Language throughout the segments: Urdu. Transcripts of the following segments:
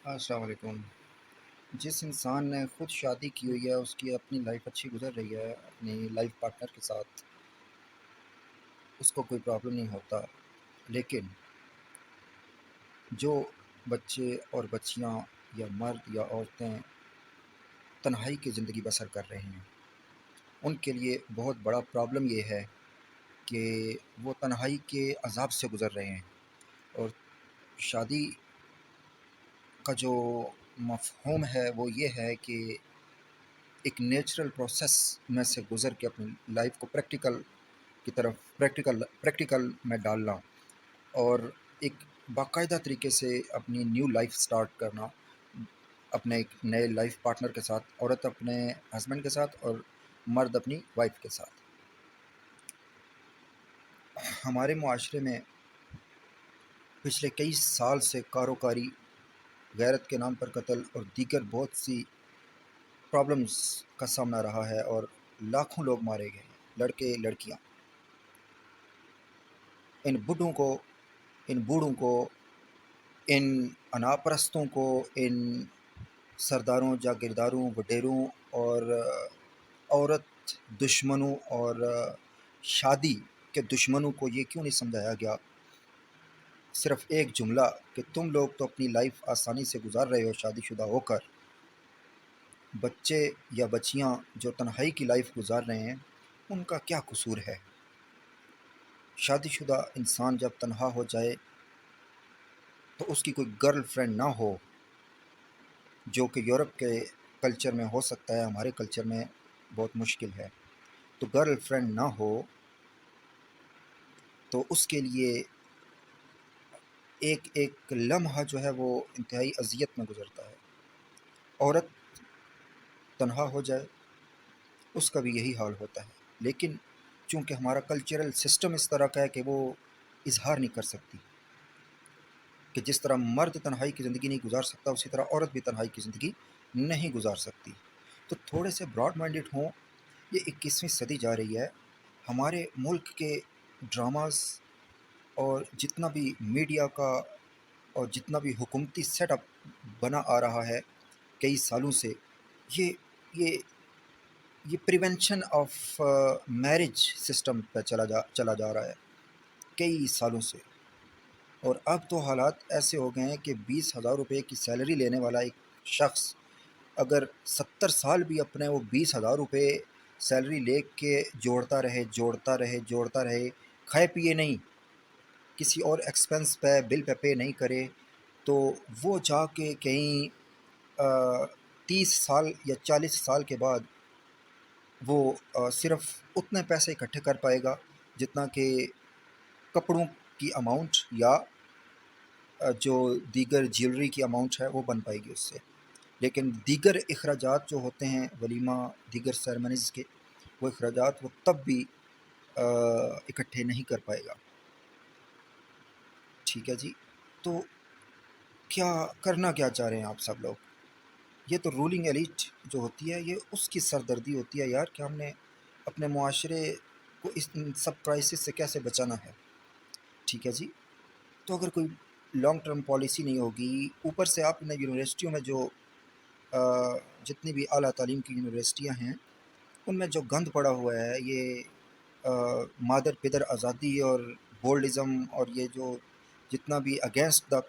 السلام علیکم۔ جس انسان نے خود شادی کی ہوئی ہے اس کی اپنی لائف اچھی گزر رہی ہے اپنی لائف پارٹنر کے ساتھ، اس کو کوئی پرابلم نہیں ہوتا، لیکن جو بچے اور بچیاں یا مرد یا عورتیں تنہائی کی زندگی بسر کر رہے ہیں ان کے لیے بہت بڑا پرابلم یہ ہے کہ وہ تنہائی کے عذاب سے گزر رہے ہیں، اور شادی کا جو مفہوم ہے وہ یہ ہے کہ ایک نیچرل پروسیس میں سے گزر کے اپنی لائف کو پریکٹیکل کی طرف پریکٹیکل میں ڈالنا، اور ایک باقاعدہ طریقے سے اپنی نیو لائف سٹارٹ کرنا اپنے ایک نئے لائف پارٹنر کے ساتھ، عورت اپنے ہسبینڈ کے ساتھ اور مرد اپنی وائف کے ساتھ۔ ہمارے معاشرے میں پچھلے کئی سال سے کاروکاری، غیرت کے نام پر قتل اور دیگر بہت سی پرابلمز کا سامنا رہا ہے، اور لاکھوں لوگ مارے گئے ہیں، لڑکے لڑکیاں۔ ان بڈھوں کو، ان بوڑھوں کو، ان انا پرستوں کو، ان سرداروں، جاگیرداروں، وڈیروں اور عورت دشمنوں اور شادی کے دشمنوں کو یہ کیوں نہیں سمجھایا گیا صرف ایک جملہ کہ تم لوگ تو اپنی لائف آسانی سے گزار رہے ہو شادی شدہ ہو کر، بچے یا بچیاں جو تنہائی کی لائف گزار رہے ہیں ان کا کیا قصور ہے؟ شادی شدہ انسان جب تنہا ہو جائے تو اس کی کوئی گرل فرینڈ نہ ہو، جو کہ یورپ کے کلچر میں ہو سکتا ہے، ہمارے کلچر میں بہت مشکل ہے، تو گرل فرینڈ نہ ہو تو اس کے لیے ایک ایک لمحہ جو ہے وہ انتہائی اذیت میں گزرتا ہے۔ عورت تنہا ہو جائے اس کا بھی یہی حال ہوتا ہے، لیکن چونکہ ہمارا کلچرل سسٹم اس طرح کا ہے کہ وہ اظہار نہیں کر سکتی، کہ جس طرح مرد تنہائی کی زندگی نہیں گزار سکتا اسی طرح عورت بھی تنہائی کی زندگی نہیں گزار سکتی، تو تھوڑے سے براڈ مائنڈڈ ہوں۔ یہ 21ویں صدی جا رہی ہے، ہمارے ملک کے ڈراماز اور جتنا بھی میڈیا کا اور جتنا بھی حکومتی سیٹ اپ بنا آ رہا ہے کئی سالوں سے، یہ یہ یہ پریونشن آف میرج سسٹم پہ چلا جا رہا ہے کئی سالوں سے، اور اب تو حالات ایسے ہو گئے ہیں کہ 20,000 روپے کی سیلری لینے والا ایک شخص اگر 70 سال بھی اپنے وہ 20,000 روپے سیلری لے کے جوڑتا رہے جوڑتا رہے جوڑتا رہے، کھائے پیے نہیں، کسی اور ایکسپنس پہ بل پہ نہیں کرے، تو وہ جا کے کہیں 30 سال یا 40 سال کے بعد وہ صرف اتنے پیسے اکٹھے کر پائے گا جتنا کہ کپڑوں کی اماؤنٹ یا جو دیگر جیولری کی اماؤنٹ ہے وہ بن پائے گی اس سے، لیکن دیگر اخراجات جو ہوتے ہیں ولیمہ، دیگر سیرمنیز کے، وہ اخراجات وہ تب بھی اکٹھے نہیں کر پائے گا۔ ٹھیک ہے جی، تو کیا کرنا کیا چاہ رہے ہیں آپ سب لوگ؟ یہ تو رولنگ ایلیٹ جو ہوتی ہے یہ اس کی سردردی ہوتی ہے یار، کہ ہم نے اپنے معاشرے کو ان سب کرائسس سے کیسے بچانا ہے۔ ٹھیک ہے جی، تو اگر کوئی لانگ ٹرم پالیسی نہیں ہوگی، اوپر سے آپ نے یونیورسٹیوں میں جو جتنی بھی اعلیٰ تعلیم کی یونیورسٹیاں ہیں ان میں جو گند پڑا ہوا ہے، یہ مادر پدر آزادی اور بولڈزم اور یہ جو جتنا بھی اگینسٹ دا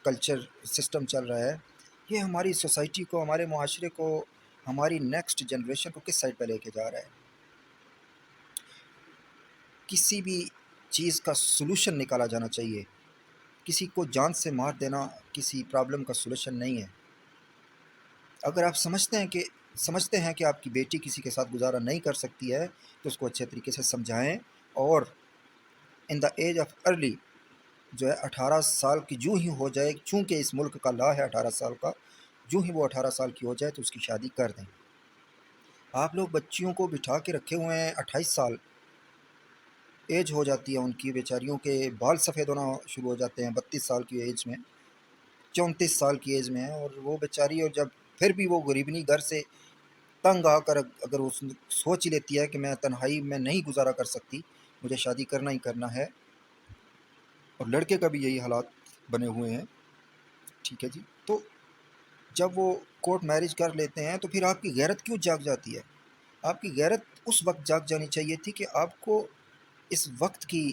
کلچر سسٹم چل رہا ہے، یہ ہماری سوسائٹی کو، ہمارے معاشرے کو، ہماری نیکسٹ جنریشن کو کس سائڈ پہ لے کے جا رہا ہے؟ کسی بھی چیز کا سلوشن نکالا جانا چاہیے، کسی کو جان سے مار دینا کسی پرابلم کا سلوشن نہیں ہے۔ اگر آپ سمجھتے ہیں کہ آپ کی بیٹی کسی کے ساتھ گزارا نہیں کر سکتی ہے تو اس کو اچھے طریقے سے سمجھائیں، اور ان دا ایج آف ارلی جو ہے 18 سال کی جو ہی ہو جائے، چونکہ اس ملک کا لا ہے 18 سال کا، جو ہی وہ 18 سال کی ہو جائے تو اس کی شادی کر دیں۔ آپ لوگ بچیوں کو بٹھا کے رکھے ہوئے ہیں، 28 سال ایج ہو جاتی ہے ان کی، بیچاریوں کے بال سفید ہونا شروع ہو جاتے ہیں 32 سال کی ایج میں، 34 سال کی ایج میں ہے، اور وہ بیچاری، اور جب پھر بھی وہ غریبنی گھر سے تنگ آ کر اگر وہ سوچ ہی لیتی ہے کہ میں تنہائی میں نہیں گزارا کر سکتی، مجھے شادی کرنا ہی کرنا ہے، اور لڑکے کا بھی یہی حالات بنے ہوئے ہیں۔ ٹھیک ہے جی، تو جب وہ کورٹ میرج کر لیتے ہیں تو پھر آپ کی غیرت کیوں جاگ جاتی ہے؟ آپ کی غیرت اس وقت جاگ جانی چاہیے تھی کہ آپ کو اس وقت کی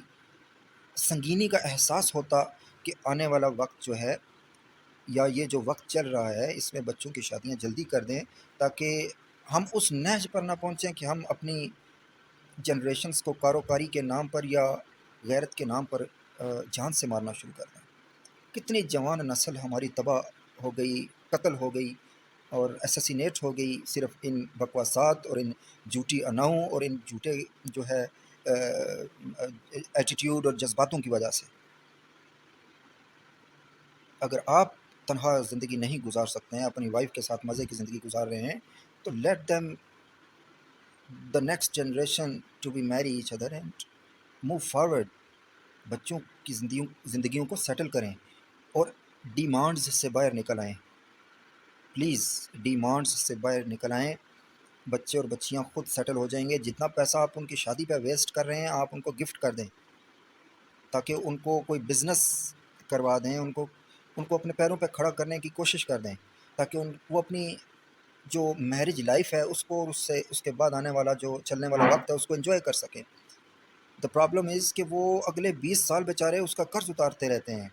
سنگینی کا احساس ہوتا کہ آنے والا وقت جو ہے، یا یہ جو وقت چل رہا ہے، اس میں بچوں کی شادیاں جلدی کر دیں، تاکہ ہم اس نہج پر نہ پہنچیں کہ ہم اپنی جنریشنز کو کاروکاری کے نام پر یا غیرت کے نام پر جان سے مارنا شروع کر دیں۔ کتنی جوان نسل ہماری تباہ ہو گئی، قتل ہو گئی اور اسسینیٹ ہو گئی، صرف ان بکواسات اور ان جھوٹی اناؤں اور ان جھوٹے جو ہے ایٹیٹیوڈ اور جذباتوں کی وجہ سے۔ اگر آپ تنہا زندگی نہیں گزار سکتے ہیں، اپنی وائف کے ساتھ مزے کی زندگی گزار رہے ہیں، تو let them the next generation to be marry each other and move forward. بچوں کی زندگیوں کو سیٹل کریں اور ڈیمانڈز سے باہر نکل آئیں، پلیز ڈیمانڈز سے باہر نکل آئیں۔ بچے اور بچیاں خود سیٹل ہو جائیں گے۔ جتنا پیسہ آپ ان کی شادی پہ ویسٹ کر رہے ہیں، آپ ان کو گفٹ کر دیں، تاکہ ان کو کوئی بزنس کروا دیں، ان کو اپنے پیروں پہ کھڑا کرنے کی کوشش کر دیں، تاکہ وہ اپنی جو میرج لائف ہے اس کو اور اس کے بعد آنے والا جو چلنے والا وقت ہے اس کو انجوائے کر سکیں۔ دا پرابلم از کہ وہ اگلے 20 سال بیچارے اس کا قرض اتارتے رہتے ہیں۔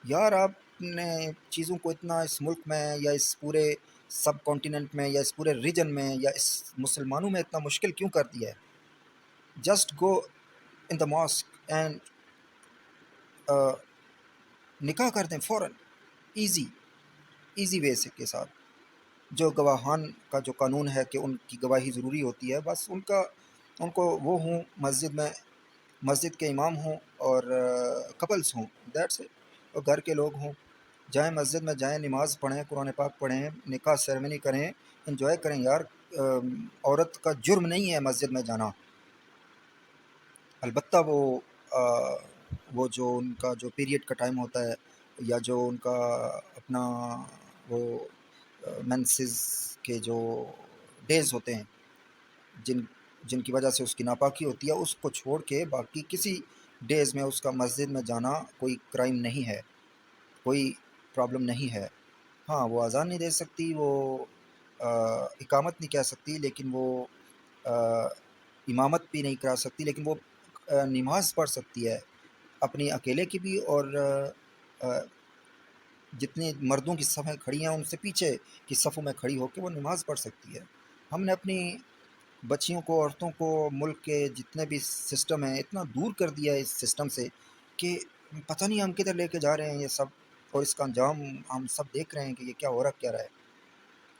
یار آپ نے چیزوں کو اتنا اس ملک میں یا اس پورے سب کانٹیننٹ میں یا اس پورے ریجن میں یا اس مسلمانوں میں اتنا مشکل کیوں کر دیا ہے؟ Just go in the mask and نکاح کر دیں فوراً، ایزی ایزی وے سے کے ساتھ۔ جو گواہان کا جو قانون ہے کہ ان کی گواہی ضروری ہوتی ہے، بس ان کو وہ ہوں مسجد میں، مسجد کے امام ہوں اور کپلس ہوں، دیٹس اٹ، اور گھر کے لوگ ہوں، جائیں مسجد میں، جائیں نماز پڑھیں، قرآن پاک پڑھیں، نکاح سیرمنی کریں، انجوائے کریں یار۔ عورت کا جرم نہیں ہے مسجد میں جانا، البتہ وہ جو ان کا جو پیریڈ کا ٹائم ہوتا ہے، یا جو ان کا اپنا وہ مینسز کے جو ڈیز ہوتے ہیں، جن جن کی وجہ سے اس کی ناپاکی ہوتی ہے، اس کو چھوڑ کے باقی کسی ڈیز میں اس کا مسجد میں جانا کوئی کرائم نہیں ہے، کوئی پرابلم نہیں ہے۔ ہاں وہ اذان نہیں دے سکتی، وہ اقامت نہیں کہہ سکتی، لیکن وہ امامت بھی نہیں کرا سکتی، لیکن وہ نماز پڑھ سکتی ہے، اپنی اکیلے کی بھی، اور جتنی مردوں کی صفیں کھڑی ہیں ان سے پیچھے کی صفوں میں کھڑی ہو کے وہ نماز پڑھ سکتی ہے۔ ہم نے اپنی بچیوں کو، عورتوں کو، ملک کے جتنے بھی سسٹم ہیں اتنا دور کر دیا ہے اس سسٹم سے کہ پتہ نہیں ہم کدھر لے کے جا رہے ہیں یہ سب، اور اس کا انجام ہم سب دیکھ رہے ہیں کہ یہ کیا ہو رہا کیا رہا ہے۔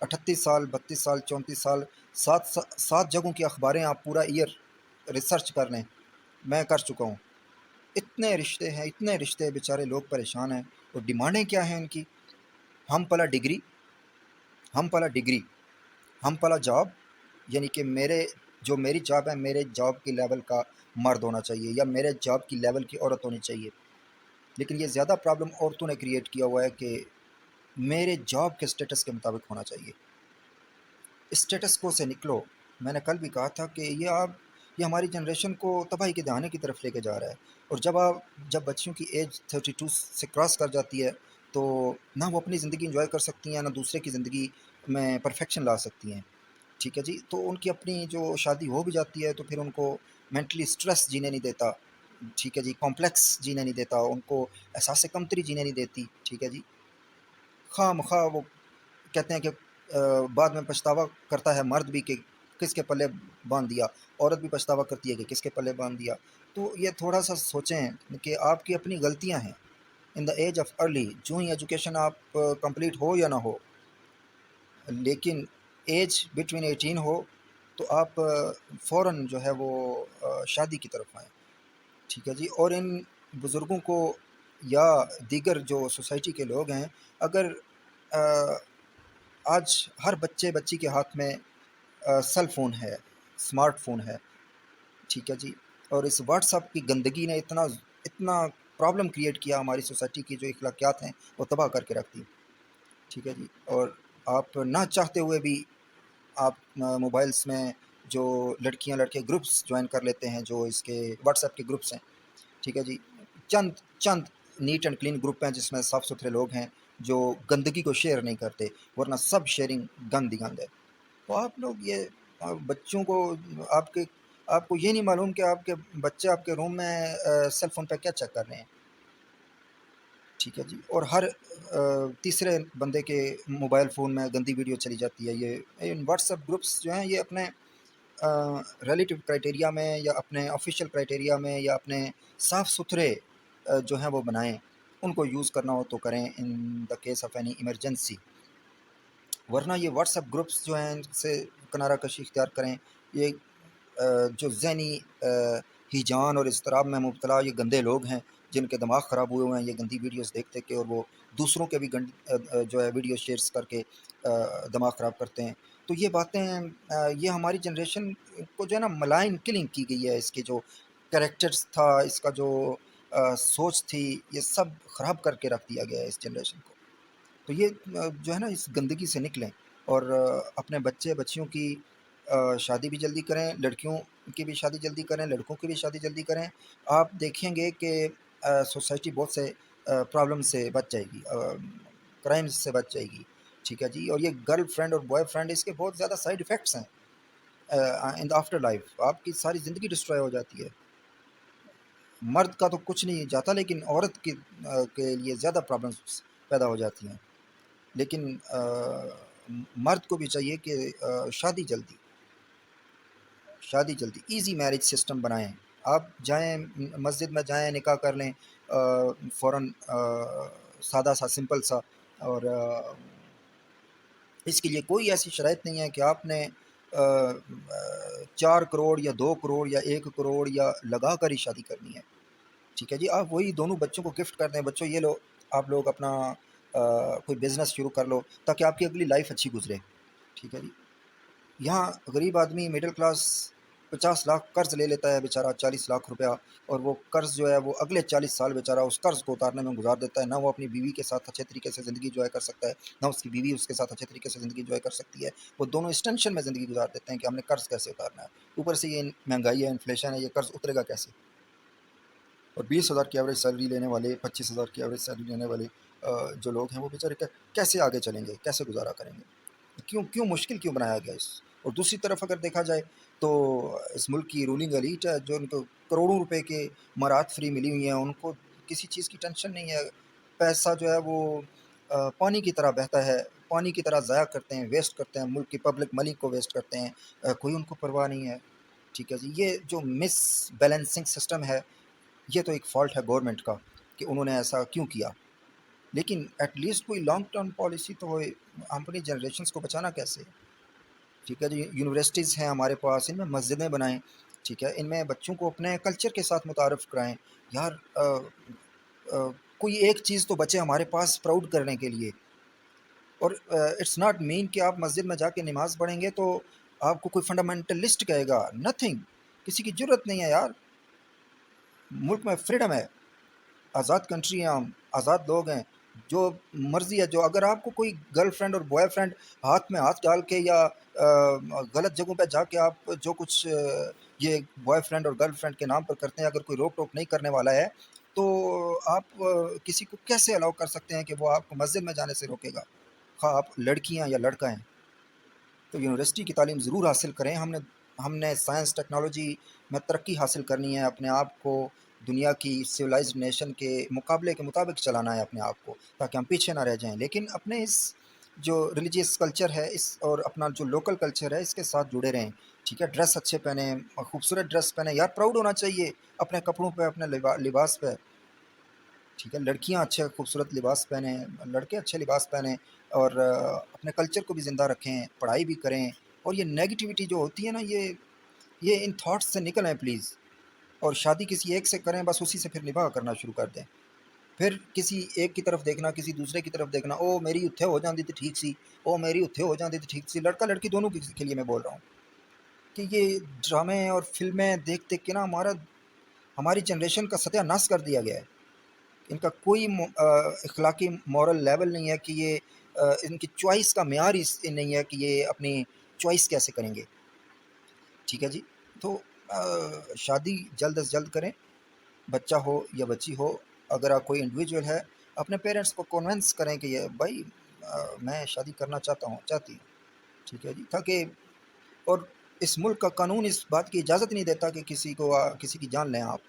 38 سال، 32 سال، 34 سال، سات جگہوں کی اخباریں آپ پورا ایئر ریسرچ کر لیں، میں کر چکا ہوں۔ اتنے رشتے بیچارے لوگ پریشان ہیں، اور ڈیمانڈیں کیا ہیں ان کی؟ ہم پلا ڈگری، ہم پلا ڈگری، ہم پلا جاب، یعنی کہ میری جاب ہے، میرے جاب کی لیول کا مرد ہونا چاہیے، یا میرے جاب کی لیول کی عورت ہونی چاہیے۔ لیکن یہ زیادہ پرابلم عورتوں نے کریٹ کیا ہوا ہے کہ میرے جاب کے سٹیٹس کے مطابق ہونا چاہیے۔ اسٹیٹس کو سے نکلو۔ میں نے کل بھی کہا تھا کہ یہ ہماری جنریشن کو تباہی کے دہانے کی طرف لے کے جا رہا ہے، اور جب بچیوں کی ایج 32 سے کراس کر جاتی ہے تو نہ وہ اپنی زندگی انجوائے کر سکتی ہیں، نہ دوسرے کی زندگی میں پرفیکشن لا سکتی ہیں، ٹھیک ہے جی؟ تو ان کی اپنی جو شادی ہو بھی جاتی ہے تو پھر ان کو مینٹلی سٹریس جینے نہیں دیتا، ٹھیک ہے جی؟ کمپلیکس جینے نہیں دیتا، ان کو احساس کمتری جینے نہیں دیتی، ٹھیک ہے جی؟ خواہ مخواہ وہ کہتے ہیں کہ بعد میں پچھتاوا کرتا ہے مرد بھی کہ کس کے پلے باندھ دیا، عورت بھی پچھتاوا کرتی ہے کہ کس کے پلے باندھ دیا۔ تو یہ تھوڑا سا سوچیں کہ آپ کی اپنی غلطیاں ہیں۔ ان دا ایج آف ارلی، جو ہی ایجوکیشن آپ کمپلیٹ ہو یا نہ ہو، لیکن ایج بٹوین 18 ہو تو آپ فوراً جو ہے وہ شادی کی طرف آئیں، ٹھیک ہے جی؟ اور ان بزرگوں کو یا دیگر جو سوسائٹی کے لوگ ہیں، اگر آج ہر بچے بچی کے ہاتھ میں سیل فون ہے، اسمارٹ فون ہے، ٹھیک ہے جی؟ اور اس واٹس ایپ کی گندگی نے اتنا پرابلم کریٹ کیا، ہماری سوسائٹی کی جو اخلاقیات ہیں وہ تباہ کر کے رکھ دی، ٹھیک ہے جی؟ اور آپ نہ چاہتے ہوئے بھی آپ موبائلس میں جو لڑکیاں لڑکے گروپس جوائن کر لیتے ہیں، جو اس کے واٹس ایپ کے گروپس ہیں، ٹھیک ہے جی؟ چند نیٹ اینڈ کلین گروپ ہیں جس میں صاف ستھرے لوگ ہیں، جو گندگی کو شیئر نہیں کرتے، ورنہ سب شیئرنگ گند ہے۔ تو آپ لوگ یہ بچوں کو، آپ کو یہ نہیں معلوم کہ آپ کے بچے آپ کے روم میں سیل فون پہ کیا چیک کر رہے ہیں، ٹھیک ہے جی۔ اور ہر تیسرے بندے کے موبائل فون میں گندی ویڈیو چلی جاتی ہے۔ یہ واٹس ایپ گروپس جو ہیں یہ اپنے ریلیٹیو کرائٹیریا میں یا اپنے آفیشیل کرائٹیریا میں یا اپنے صاف ستھرے جو ہیں وہ بنائیں، ان کو یوز کرنا ہو تو کریں in the case of any emergency, ورنہ یہ واٹس ایپ گروپس جو ہیں ان سے کنارہ کشی اختیار کریں۔ یہ جو ذہنی ہیجان اور اضطراب میں مبتلا یہ گندے لوگ ہیں جن کے دماغ خراب ہوئے ہوئے ہیں یہ گندی ویڈیوز دیکھ دیکھ کے، اور وہ دوسروں کے بھی جو ہے ویڈیو شیئرس کر کے دماغ خراب کرتے ہیں۔ تو یہ باتیں یہ ہماری جنریشن کو جو ہے نا ملائن کلنگ کی گئی ہے، اس کے جو کریکٹرز تھا، اس کا جو سوچ تھی، یہ سب خراب کر کے رکھ دیا گیا ہے اس جنریشن کو۔ تو یہ جو ہے نا اس گندگی سے نکلیں اور اپنے بچے بچیوں کی شادی بھی جلدی کریں، لڑکیوں کی بھی شادی جلدی کریں، لڑکوں کی بھی شادی جلدی کریں۔ آپ دیکھیں گے کہ سوسائٹی بہت سے پرابلم سے بچ جائے گی، کرائمز سے بچ جائے گی، ٹھیک ہے جی۔ اور یہ گرل فرینڈ اور بوائے فرینڈ، اس کے بہت زیادہ سائیڈ افیکٹس ہیں ان دا آفٹر لائف، آپ کی ساری زندگی ڈسٹرائے ہو جاتی ہے۔ مرد کا تو کچھ نہیں جاتا، لیکن عورت کے لیے زیادہ پرابلمس پیدا ہو جاتی ہیں۔ لیکن مرد کو بھی چاہیے کہ شادی جلدی ایزی میرج سسٹم بنائیں۔ آپ جائیں مسجد میں جائیں، نکاح کر لیں فوراً، سادہ سا سمپل سا، اور اس کے لیے کوئی ایسی شرائط نہیں ہے کہ آپ نے 4 کروڑ یا 2 کروڑ یا 1 کروڑ یا لگا کر ہی شادی کرنی ہے، ٹھیک ہے جی۔ آپ وہی دونوں بچوں کو گفٹ کر دیں، بچوں یہ لو، آپ لوگ اپنا کوئی بزنس شروع کر لو تاکہ آپ کی اگلی لائف اچھی گزرے، ٹھیک ہے جی۔ یہاں غریب آدمی مڈل کلاس 50 لاکھ قرض لے لیتا ہے بیچارہ، 40 لاکھ روپیہ، اور وہ قرض جو ہے وہ اگلے 40 سال بیچارہ اس قرض کو اتارنے میں گزار دیتا ہے۔ نہ وہ اپنی بیوی کے ساتھ اچھے طریقے سے زندگی انجوائے کر سکتا ہے، نہ اس کی بیوی اس کے ساتھ اچھے طریقے سے زندگی انجوائے کر سکتی ہے۔ وہ دونوں اس ٹینشن میں زندگی گزار دیتے ہیں کہ ہم نے قرض کیسے اتارنا ہے، اوپر سے یہ مہنگائی ہے، انفلیشن ہے، یہ قرض اترے گا کیسے؟ اور 20,000 کی ایوریج سیلری لینے والے، 25,000 کی ایوریج سیلری لینے والے جو لوگ ہیں وہ بیچارے کیسے آگے چلیں گے، کیسے گزارا کریں گے؟ کیوں مشکل کیوں بنایا گیا اس؟ اور دوسری طرف اگر دیکھا جائے تو اس ملک کی رولنگ ایلیٹ ہے جو ان کو کروڑوں روپے کے مراد فری ملی ہوئی ہیں، ان کو کسی چیز کی ٹینشن نہیں ہے۔ پیسہ جو ہے وہ پانی کی طرح بہتا ہے، پانی کی طرح ضائع کرتے ہیں، ویسٹ کرتے ہیں، ملک کی پبلک منی کو ویسٹ کرتے ہیں، کوئی ان کو پرواہ نہیں ہے، ٹھیک ہے جی۔ یہ جو مس بیلنسنگ سسٹم ہے، یہ تو ایک فالٹ ہے گورنمنٹ کا کہ انہوں نے ایسا کیوں کیا۔ لیکن ایٹ لیسٹ کوئی لانگ ٹرم پالیسی تو ہو، ہم اپنی جنریشنس کو بچانا کیسے، ٹھیک ہے جی۔ یونیورسٹیز ہیں ہمارے پاس، ان میں مسجدیں بنائیں، ٹھیک ہے، ان میں بچوں کو اپنے کلچر کے ساتھ متعارف کرائیں یار۔ کوئی ایک چیز تو بچے ہمارے پاس پراؤڈ کرنے کے لیے، اور اٹس ناٹ مین کہ آپ مسجد میں جا کے نماز پڑھیں گے تو آپ کو کوئی فنڈامنٹلسٹ کہے گا، نتھنگ، کسی کی ضرورت نہیں ہے یار۔ ملک میں فریڈم ہے، آزاد کنٹری ہیں، ہم آزاد لوگ ہیں، جو مرضی ہے، جو اگر آپ کو کوئی گرل فرینڈ اور بوائے فرینڈ ہاتھ میں ہاتھ ڈال کے یا غلط جگہوں پہ جا کے آپ جو کچھ یہ بوائے فرینڈ اور گرل فرینڈ کے نام پر کرتے ہیں، اگر کوئی روک ٹوک نہیں کرنے والا ہے تو آپ کسی کو کیسے الاؤ کر سکتے ہیں کہ وہ آپ کو مسجد میں جانے سے روکے گا، خواہ آپ لڑکی ہیں یا لڑکا ہیں؟ تو یونیورسٹی کی تعلیم ضرور حاصل کریں۔ ہم نے سائنس ٹیکنالوجی میں ترقی حاصل کرنی ہے، اپنے آپ کو دنیا کی سویلائزڈ نیشن کے مقابلے کے مطابق چلانا ہے اپنے آپ کو، تاکہ ہم پیچھے نہ رہ جائیں۔ لیکن اپنے اس جو ریلیجیس کلچر ہے اس اور اپنا جو لوکل کلچر ہے اس کے ساتھ جڑے رہیں، ٹھیک ہے۔ ڈریس اچھے پہنیں، خوبصورت ڈریس پہنیں یار، پراؤڈ ہونا چاہیے اپنے کپڑوں پہ، اپنے لباس پہ، ٹھیک ہے۔ لڑکیاں اچھے خوبصورت لباس پہنیں، لڑکے اچھے لباس پہنیں، اور اپنے کلچر کو بھی زندہ رکھیں، پڑھائی بھی کریں۔ اور یہ نیگیٹیوٹی جو ہوتی ہے نا، یہ ان تھاٹس سے نکل آئیں پلیز، اور شادی کسی ایک سے کریں، بس اسی سے پھر نباہ کرنا شروع کر دیں۔ پھر کسی ایک کی طرف دیکھنا، کسی دوسرے کی طرف دیکھنا، او میری اتھے ہو جاندی تھی ٹھیک سی، او میری اتھے ہو جاندی تھی ٹھیک سی، لڑکا لڑکی دونوں کے لیے میں بول رہا ہوں کہ یہ ڈرامے اور فلمیں دیکھ دیکھ کے نا ہماری جنریشن کا ستیہ ناش کر دیا گیا ہے۔ ان کا کوئی اخلاقی مورل لیول نہیں ہے کہ یہ ان کی چوائس کا معیار ہی نہیں ہے کہ یہ اپنی چوائس کیسے کریں گے، ٹھیک ہے جی۔ تو شادی جلد از جلد کریں، بچہ ہو یا بچی ہو، اگر آپ کوئی انڈیویجول ہے اپنے پیرنٹس کو کنونس کریں کہ یہ بھائی میں شادی کرنا چاہتا ہوں، چاہتی ہوں، ٹھیک ہے جی، تاکہ اور اس ملک کا قانون اس بات کی اجازت نہیں دیتا کہ کسی کو کسی کی جان لیں آپ،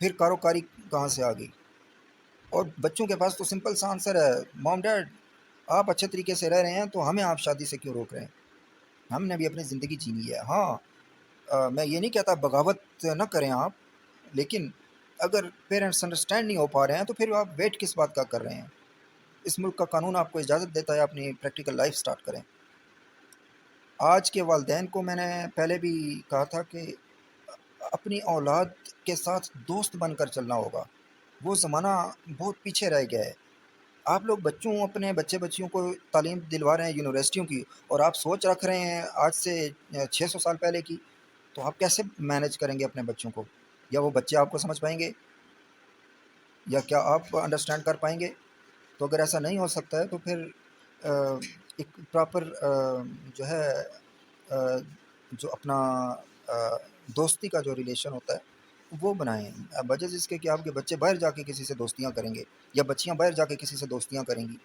پھر کاروکاری کہاں سے آ گئی؟ اور بچوں کے پاس تو سمپل سا آنسر ہے، مام ڈیڈ آپ اچھے طریقے سے رہ رہے ہیں تو ہمیں آپ شادی سے کیوں روک رہے ہیں؟ ہم نے بھی اپنی زندگی جینی ہے۔ ہاں میں یہ نہیں کہتا بغاوت نہ کریں آپ، لیکن اگر پیرنٹس انڈرسٹینڈ نہیں ہو پا رہے ہیں تو پھر آپ ویٹ کس بات کا کر رہے ہیں؟ اس ملک کا قانون آپ کو اجازت دیتا ہے اپنی پریکٹیکل لائف سٹارٹ کریں۔ آج کے والدین کو میں نے پہلے بھی کہا تھا کہ اپنی اولاد کے ساتھ دوست بن کر چلنا ہوگا، وہ زمانہ بہت پیچھے رہ گیا ہے۔ آپ لوگ اپنے بچے بچیوں کو تعلیم دلوا رہے ہیں یونیورسٹیوں کی، اور آپ سوچ رکھ رہے ہیں آج سے 600 سال پہلے کی، تو آپ کیسے مینج کریں گے اپنے بچوں کو؟ یا وہ بچے آپ کو سمجھ پائیں گے؟ یا کیا آپ انڈرسٹینڈ کر پائیں گے؟ تو اگر ایسا نہیں ہو سکتا ہے تو پھر ایک پراپر جو ہے جو اپنا دوستی کا جو ریلیشن ہوتا ہے وہ بنائیں، وجہ اس کے کہ آپ کے بچے باہر جا کے کسی سے دوستیاں کریں گے یا بچیاں باہر جا کے کسی سے دوستیاں کریں گی،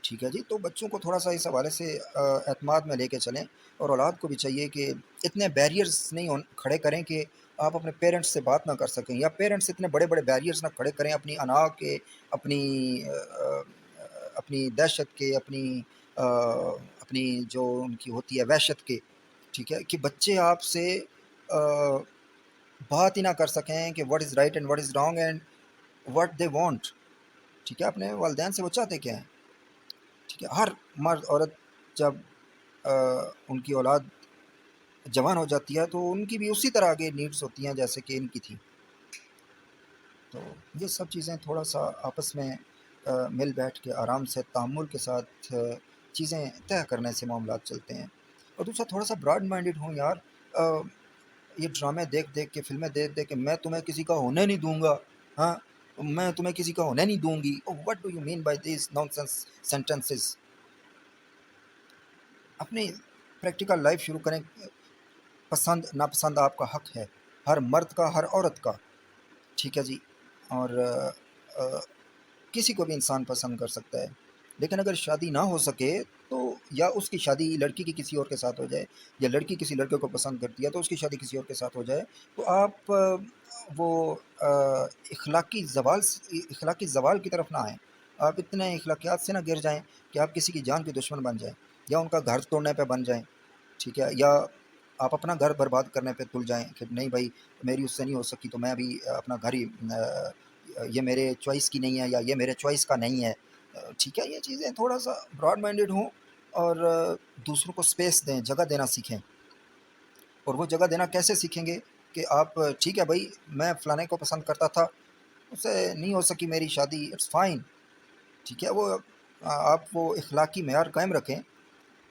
ٹھیک ہے جی۔ تو بچوں کو تھوڑا سا اس حوالے سے اعتماد میں لے کے چلیں، اور اولاد کو بھی چاہیے کہ اتنے بیریئرز نہیں کھڑے کریں کہ آپ اپنے پیرنٹس سے بات نہ کر سکیں، یا پیرنٹس اتنے بڑے بڑے بیریئرز نہ کھڑے کریں اپنی انا کے، اپنی اپنی دہشت کے، اپنی جو ان کی ہوتی ہے وحشت کے، ٹھیک ہے، کہ بچے آپ سے بات ہی نہ کر سکیں کہ what is right and what is wrong and what they want, ٹھیک ہے۔ اپنے والدین سے وہ چاہتے کیا ہیں، ٹھیک ہے۔ ہر مرد عورت جب ان کی اولاد جوان ہو جاتی ہے تو ان کی بھی اسی طرح آگے نیڈس ہوتی ہیں جیسے کہ ان کی تھی۔ تو یہ سب چیزیں تھوڑا سا آپس میں مل بیٹھ کے آرام سے تحمل کے ساتھ چیزیں طے کرنے سے معاملات چلتے ہیں۔ اور دوسرا تھوڑا سا براڈ مائنڈڈ ہوں یار، یہ ڈرامے دیکھ دیکھ کے، فلمیں دیکھ دیکھ کے میں تمہیں کسی کا ہونے نہیں دوں گا، ہاں میں تمہیں کسی کا ہونے نہیں دوں گی، what do you mean by these non sense sentences? اپنی پریکٹیکل لائف شروع کریں۔ پسند ناپسند آپ کا حق ہے، ہر مرد کا، ہر عورت کا، ٹھیک ہے جی۔ اور کسی کو بھی انسان پسند کر سکتا ہے، لیکن اگر شادی نہ ہو سکے تو یا اس کی شادی لڑکی کی کسی اور کے ساتھ ہو جائے، یا لڑکی کسی لڑکے کو پسند کرتی ہے تو اس کی شادی کسی اور کے ساتھ ہو جائے، تو آپ وہ اخلاقی زوال کی طرف نہ آئیں۔ آپ اتنے اخلاقیات سے نہ گر جائیں کہ آپ کسی کی جان کے دشمن بن جائیں، یا ان کا گھر توڑنے پہ بن جائیں، ٹھیک ہے، یا آپ اپنا گھر برباد کرنے پہ تل جائیں کہ نہیں بھائی میری اس سے نہیں ہو سکی تو میں ابھی اپنا گھر ہی یہ میرے چوائس کی نہیں ہے یا یہ میرے چوائس کا نہیں ہے، ٹھیک ہے۔ یہ چیزیں تھوڑا سا براڈ مائنڈڈ ہوں، اور دوسروں کو سپیس دیں، جگہ دینا سیکھیں۔ اور وہ جگہ دینا کیسے سیکھیں گے کہ آپ ٹھیک ہے بھائی میں فلانے کو پسند کرتا تھا، اس سے نہیں ہو سکی میری شادی، اٹس فائن، ٹھیک ہے۔ وہ آپ وہ اخلاقی معیار قائم رکھیں،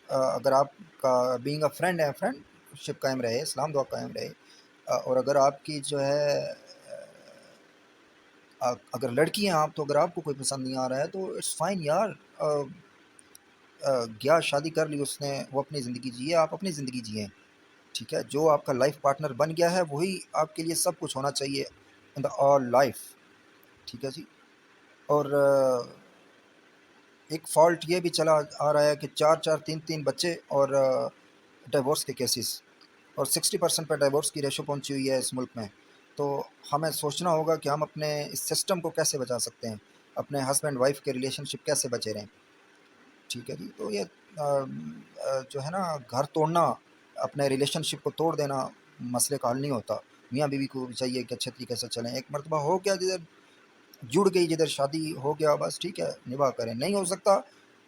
اگر آپ کا بینگ اے فرینڈ ہے، فرینڈ شپ قائم رہے، اسلام دعا قائم رہے، اور اگر آپ کی جو ہے اگر لڑکی ہیں آپ، تو اگر آپ کو کوئی پسند نہیں آ رہا ہے تو اٹس فائن یار، گیا شادی کر لی اس نے، وہ اپنی زندگی جیے، آپ اپنی زندگی جئیں، ٹھیک ہے۔ جو آپ کا لائف پارٹنر بن گیا ہے وہی آپ کے لیے سب کچھ ہونا چاہیے ان دا آل لائف، ٹھیک ہے جی۔ اور ایک فالٹ یہ بھی چلا آ رہا ہے کہ 4 4 3 3 بچے اور ڈیورس کے کیسز، اور 60% پہ ڈیورس کی ریشو پہنچی ہوئی ہے اس ملک میں۔ تو ہمیں سوچنا ہوگا کہ ہم اپنے اس سسٹم کو کیسے بچا سکتے ہیں، اپنے ہسبینڈ وائف کے ریلیشن شپ کیسے بچے رہیں، ٹھیک ہے جی۔ تو یہ جو ہے نا گھر توڑنا، اپنے ریلیشن شپ کو توڑ دینا مسئلے کا حل نہیں ہوتا۔ میاں بیوی کو بھی چاہیے کہ اچھے طریقے سے چلیں، ایک مرتبہ ہو گیا جدھر جڑ گئی، جدھر شادی ہو گیا بس ٹھیک ہے نباہ کریں، نہیں ہو سکتا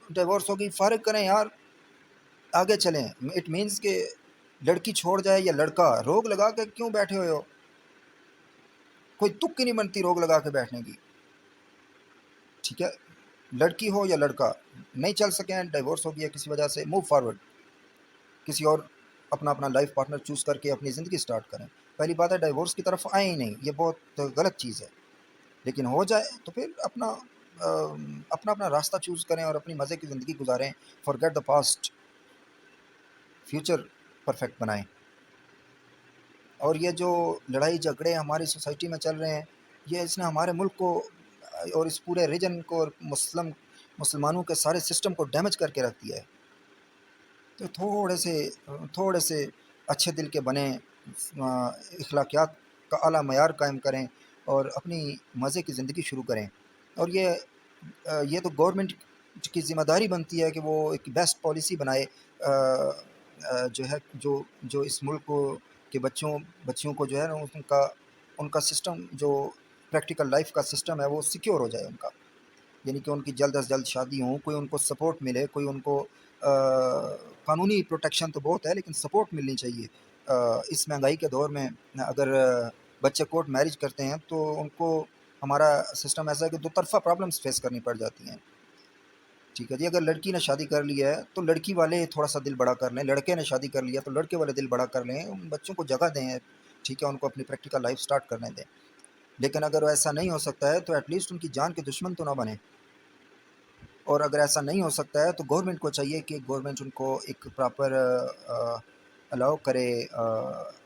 ڈیورس ہوگی فارغ کریں یار، آگے چلیں۔ اٹ مینس کہ لڑکی چھوڑ جائے یا لڑکا، روک لگا کے کیوں بیٹھے ہوئے ہو؟ کوئی تک کی نہیں بنتی روک لگا کے بیٹھنے کی، ٹھیک ہے۔ لڑکی ہو یا لڑکا، نہیں چل سکیں، ڈیورس ہو گیا کسی وجہ سے، موو فارورڈ، کسی اور اپنا لائف پارٹنر چوز کر کے اپنی زندگی سٹارٹ کریں۔ پہلی بات ہے ڈیورس کی طرف آئیں ہی نہیں، یہ بہت غلط چیز ہے، لیکن ہو جائے تو پھر اپنا راستہ چوز کریں اور اپنی مزے کی زندگی گزاریں، forget the past, future perfect بنائیں۔ اور یہ جو لڑائی جھگڑے ہماری سوسائٹی میں چل رہے ہیں، یہ اس نے ہمارے ملک کو اور اس پورے ریجن کو اور مسلمانوں کے سارے سسٹم کو ڈیمیج کر کے رکھ دیا ہے. تو تھوڑے سے اچھے دل کے بنیں، اخلاقیات کا اعلیٰ معیار قائم کریں اور اپنی مزے کی زندگی شروع کریں. اور یہ تو گورنمنٹ کی ذمہ داری بنتی ہے کہ وہ ایک بیسٹ پالیسی بنائے، جو ہے جو اس ملک کے بچیوں کو جو ہے نا ان کا سسٹم، جو پریکٹیکل لائف کا سسٹم ہے وہ سیکیور ہو جائے ان کا. یعنی کہ ان کی جلد از جلد شادی ہوں، کوئی ان کو سپورٹ ملے، کوئی ان کو قانونی پروٹیکشن تو بہت ہے لیکن سپورٹ ملنی چاہیے. اس مہنگائی کے دور میں اگر بچے کورٹ میرج کرتے ہیں تو ان کو ہمارا سسٹم ایسا ہے کہ دو طرفہ پرابلمس فیس کرنی پڑ جاتی ہیں. ٹھیک ہے جی، اگر لڑکی نے شادی کر لی ہے تو لڑکی والے تھوڑا سا دل بڑا کر لیں، لڑکے نے شادی کر لیا تو لڑکے والے دل بڑا کر لیں، ان بچوں کو جگہ دیں. ٹھیک ہے، ان کو اپنی پریکٹیکل لائف سٹارٹ کرنے دیں. لیکن اگر ایسا نہیں ہو سکتا ہے تو ایٹ لیسٹ ان کی جان کے دشمن تو نہ بنے. اور اگر ایسا نہیں ہو سکتا ہے تو گورنمنٹ کو چاہیے کہ گورنمنٹ ان کو ایک پراپر الاؤ کرے،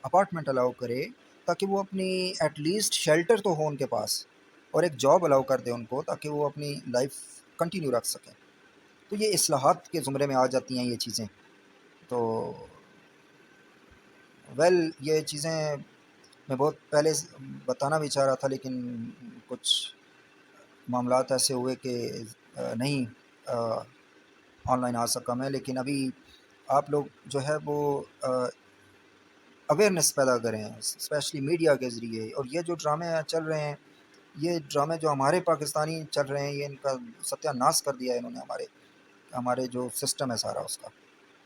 اپارٹمنٹ الاؤ کرے، تاکہ وہ اپنی ایٹ لیسٹ شیلٹر تو ہو ان کے پاس، اور ایک جاب الاؤ کر دے ان کو تاکہ وہ اپنی لائف کنٹینیو رکھ سکیں. تو یہ اصلاحات کے زمرے میں آ جاتی ہیں یہ چیزیں. تو یہ چیزیں میں بہت پہلے بتانا بھی چاہ رہا تھا لیکن کچھ معاملات ایسے ہوئے کہ نہیں آن لائن آ سکا میں. لیکن ابھی آپ لوگ جو ہے وہ اویئرنیس پیدا کریں اسپیشلی میڈیا کے ذریعے. اور یہ جو ڈرامے چل رہے ہیں، یہ ڈرامے جو ہمارے پاکستانی چل رہے ہیں، یہ ان کا ستیہ ناش کر دیا ہے انہوں نے. ہمارے جو سسٹم ہے سارا، اس کا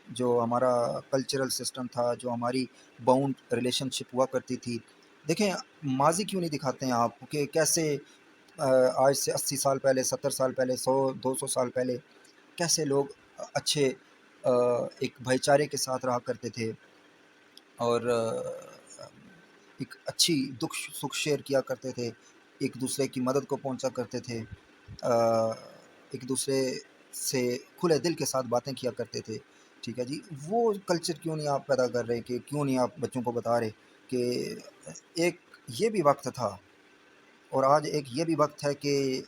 جو ہمارا کلچرل سسٹم تھا، جو ہماری باؤنڈ ریلیشن شپ ہوا کرتی تھی. دیکھیں ماضی کیوں نہیں دکھاتے ہیں آپ کہ کیسے آج سے 80 سال پہلے، 70 سال پہلے، 100-200 سال پہلے کیسے لوگ اچھے ایک بھائی چارے کے ساتھ رہا کرتے تھے اور ایک اچھی دکھ سکھ شیئر کیا کرتے تھے، ایک دوسرے کی مدد کو پہنچا کرتے تھے، ایک دوسرے سے کھلے دل کے ساتھ باتیں کیا کرتے تھے. ٹھیک ہے جی، وہ کلچر کیوں نہیں آپ پیدا کر رہے، کہ کیوں نہیں آپ بچوں کو بتا رہے کہ ایک یہ بھی وقت تھا اور آج ایک یہ بھی وقت ہے کہ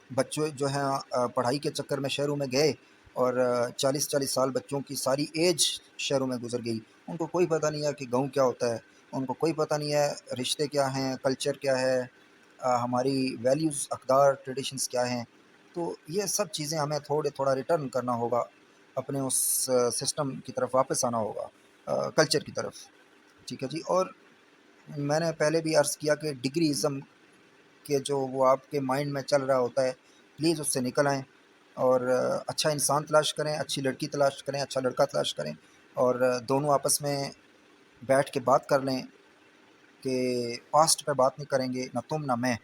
بچوں جو ہیں پڑھائی کے چکر میں شہروں میں گئے اور 40 سال بچوں کی ساری ایج شہروں میں گزر گئی. ان کو کوئی پتہ نہیں ہے کہ گاؤں کیا ہوتا ہے، ان کو کوئی پتہ نہیں ہے رشتے کیا ہیں، کلچر کیا ہے، ہماری ویلیوز، اقدار، ٹریڈیشنز کیا ہیں. تو یہ سب چیزیں ہمیں تھوڑا ریٹرن کرنا ہوگا، اپنے اس سسٹم کی طرف واپس آنا ہوگا، کلچر کی طرف. ٹھیک ہے جی. اور میں نے پہلے بھی عرض کیا کہ ڈگری ازم کہ جو وہ آپ کے مائنڈ میں چل رہا ہوتا ہے، پلیز اس سے نکل آئیں اور اچھا انسان تلاش کریں، اچھی لڑکی تلاش کریں، اچھا لڑکا تلاش کریں، اور دونوں آپس میں بیٹھ کے بات کر لیں کہ پاسٹ پہ بات نہیں کریں گے، نہ تم نہ میں.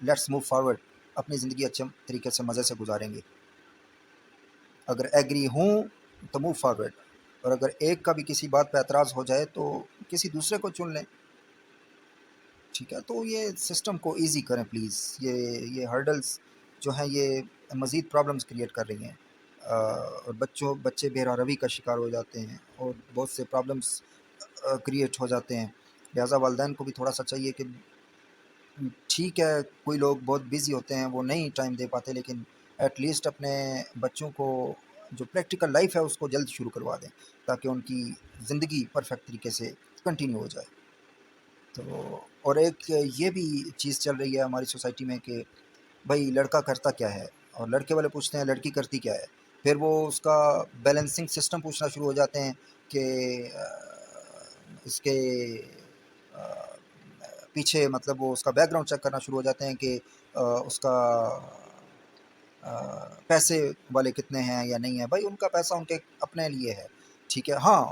لیٹس موو فارورڈ، اپنی زندگی اچھے طریقے سے مزے سے گزاریں گے. اگر ایگری ہوں تو موو فارورڈ، اور اگر ایک کا بھی کسی بات پہ اعتراض ہو جائے تو کسی دوسرے کو چن لیں. ٹھیک ہے، تو یہ سسٹم کو ایزی کریں پلیز. یہ ہرڈلز جو ہیں یہ مزید پرابلمز کریٹ کر رہی ہیں، اور بچے بہرا روی کا شکار ہو جاتے ہیں اور بہت سے پرابلمز کریٹ ہو جاتے ہیں. لہٰذا والدین کو بھی تھوڑا سا چاہیے کہ ٹھیک ہے کوئی لوگ بہت بزی ہوتے ہیں، وہ نہیں ٹائم دے پاتے، لیکن ایٹ لیسٹ اپنے بچوں کو جو پریکٹیکل لائف ہے اس کو جلد شروع کروا دیں تاکہ ان کی زندگی پرفیکٹ طریقے سے کنٹینیو ہو جائے. تو اور ایک یہ بھی چیز چل رہی ہے ہماری سوسائٹی میں کہ بھائی لڑکا کرتا کیا ہے، اور لڑکے والے پوچھتے ہیں لڑکی کرتی کیا ہے. پھر وہ اس کا بیلنسنگ سسٹم پوچھنا شروع ہو جاتے ہیں کہ اس کے پیچھے مطلب وہ اس کا بیک گراؤنڈ چیک کرنا شروع ہو جاتے ہیں کہ اس کا پیسے والے کتنے ہیں یا نہیں ہیں. بھائی ان کا پیسہ ان کے اپنے لیے ہے، ٹھیک ہے، ہاں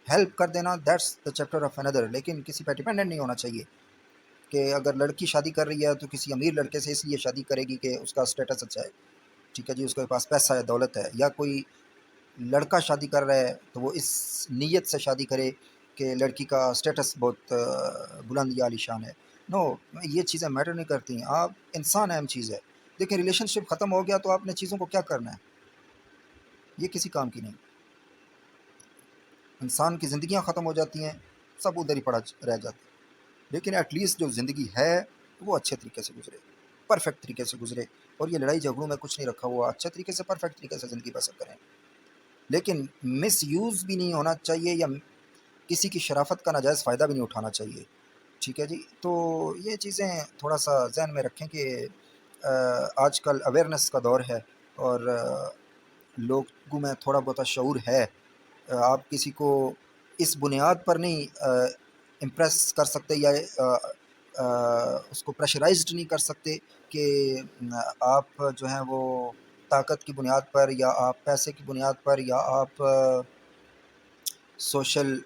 ہیلپ کر دینا دیٹس دا چیپٹر آف اندر، لیکن کسی پہ ڈیپینڈنٹ نہیں ہونا چاہیے کہ اگر لڑکی شادی کر رہی ہے تو کسی امیر لڑکے سے اس لیے شادی کرے گی کہ اس کا اسٹیٹس اچھا ہے. ٹھیک ہے جی، اس کے پاس پیسہ ہے، دولت ہے. یا کوئی لڑکا شادی کر رہا ہے تو وہ اس نیت سے شادی کرے کہ لڑکی کا اسٹیٹس بہت بلند یا عالی شان ہے. نو، یہ چیزیں میٹر نہیں کرتی. آپ انسان اہم چیز ہے. دیکھیں ریلیشن شپ ختم ہو گیا تو آپ نے چیزوں کو کیا کرنا ہے، یہ کسی کام کی نہیں. انسان کی زندگیاں ختم ہو جاتی ہیں، سب ادھر ہی پڑا رہ جاتا ہے. لیکن ایٹ لیسٹ جو زندگی ہے وہ اچھے طریقے سے گزرے، پرفیکٹ طریقے سے گزرے، اور یہ لڑائی جھگڑوں میں کچھ نہیں رکھا ہوا، اچھے طریقے سے پرفیکٹ طریقے سے زندگی بسر کریں، لیکن مس یوز بھی نہیں ہونا چاہیے، یا کسی کی شرافت کا ناجائز فائدہ بھی نہیں اٹھانا چاہیے، ٹھیک ہے جی۔ تو یہ چیزیں تھوڑا سا ذہن میں رکھیں کہ آج کل اویئرنیس کا دور ہے، اور لوگوں میں تھوڑا بہت شعور ہے۔ آپ کسی کو اس بنیاد پر نہیں امپریس کر سکتے، یا اس کو پریشرائزڈ نہیں کر سکتے کہ آپ جو ہیں وہ طاقت کی بنیاد پر، یا آپ پیسے کی بنیاد پر، یا آپ سوشل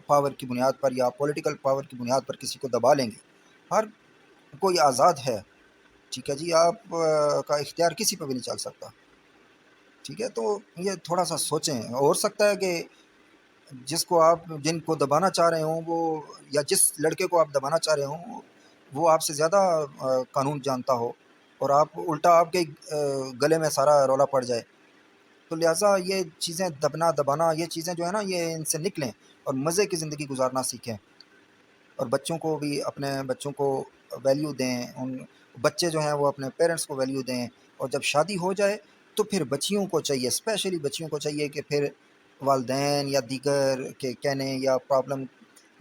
پاور کی بنیاد پر، یا پولیٹیکل پاور کی بنیاد پر کسی کو دبا لیں گے۔ ہر کوئی آزاد ہے، ٹھیک ہے جی، آپ کا اختیار کسی پہ بھی نہیں چل سکتا، ٹھیک ہے۔ تو یہ تھوڑا سا سوچیں، ہو سکتا ہے کہ جن کو دبانا چاہ رہے ہوں وہ، یا جس لڑکے کو آپ دبانا چاہ رہے ہوں وہ آپ سے زیادہ قانون جانتا ہو، اور آپ الٹا آپ کے گلے میں سارا رولا پڑ جائے، تو لہٰذا یہ چیزیں دبانا یہ چیزیں جو ہے نا، یہ ان سے نکلیں اور مزے کی زندگی گزارنا سیکھیں، اور بچوں کو بھی، اپنے بچوں کو ویلیو دیں، ان بچے جو ہیں وہ اپنے پیرنٹس کو ویلیو دیں، اور جب شادی ہو جائے تو پھر بچیوں کو چاہیے، اسپیشلی بچیوں کو چاہیے کہ پھر والدین یا دیگر کے کہنے یا پرابلم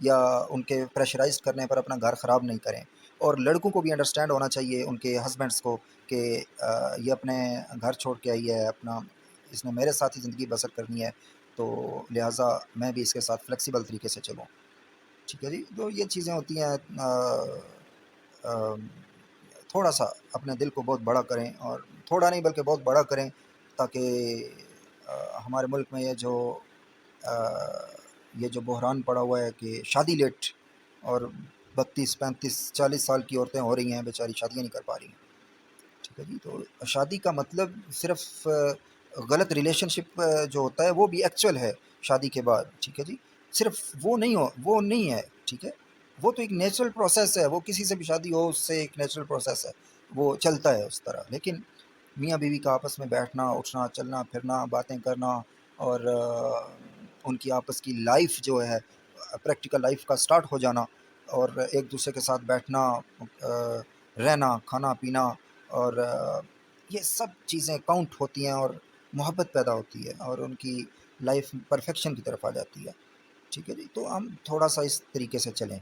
یا ان کے پریشرائز کرنے پر اپنا گھر خراب نہیں کریں، اور لڑکوں کو بھی انڈرسٹینڈ ہونا چاہیے ان کے ہسبینڈس کو کہ یہ اپنے گھر چھوڑ کے آئی ہے، اپنا اس نے میرے ساتھ ہی زندگی بسر کرنی ہے، تو لہٰذا میں بھی اس کے ساتھ فلیکسیبل طریقے سے چلوں، ٹھیک ہے جی۔ تو یہ چیزیں ہوتی ہیں، آ، تھوڑا سا اپنے دل کو بہت بڑا کریں، اور تھوڑا نہیں بلکہ بہت بڑا کریں، تاکہ ہمارے ملک میں آ، یہ جو بحران پڑا ہوا ہے کہ شادی لیٹ، اور 32 35 40 سال کی عورتیں ہو رہی ہیں بیچاری، شادیاں نہیں کر پا رہی ہیں، ٹھیک ہے جی۔ تو شادی کا مطلب صرف غلط ریلیشن شپ جو ہوتا ہے وہ بھی ایکچوئل ہے شادی کے بعد، ٹھیک ہے جی، صرف وہ نہیں ہے، ٹھیک ہے، وہ تو ایک نیچرل پروسیس ہے، وہ کسی سے بھی شادی ہو اس سے ایک نیچرل پروسیس ہے، وہ چلتا ہے اس طرح، لیکن میاں بیوی کا آپس میں بیٹھنا اٹھنا چلنا پھرنا باتیں کرنا، اور ان کی آپس کی لائف جو ہے، پریکٹیکل لائف کا سٹارٹ ہو جانا، اور ایک دوسرے کے ساتھ بیٹھنا، رہنا، کھانا پینا، اور یہ سب چیزیں کاؤنٹ ہوتی ہیں، اور محبت پیدا ہوتی ہے، اور ان کی لائف پرفیکشن کی طرف آ جاتی ہے، ٹھیک ہے جی۔ تو ہم تھوڑا سا اس طریقے سے چلیں۔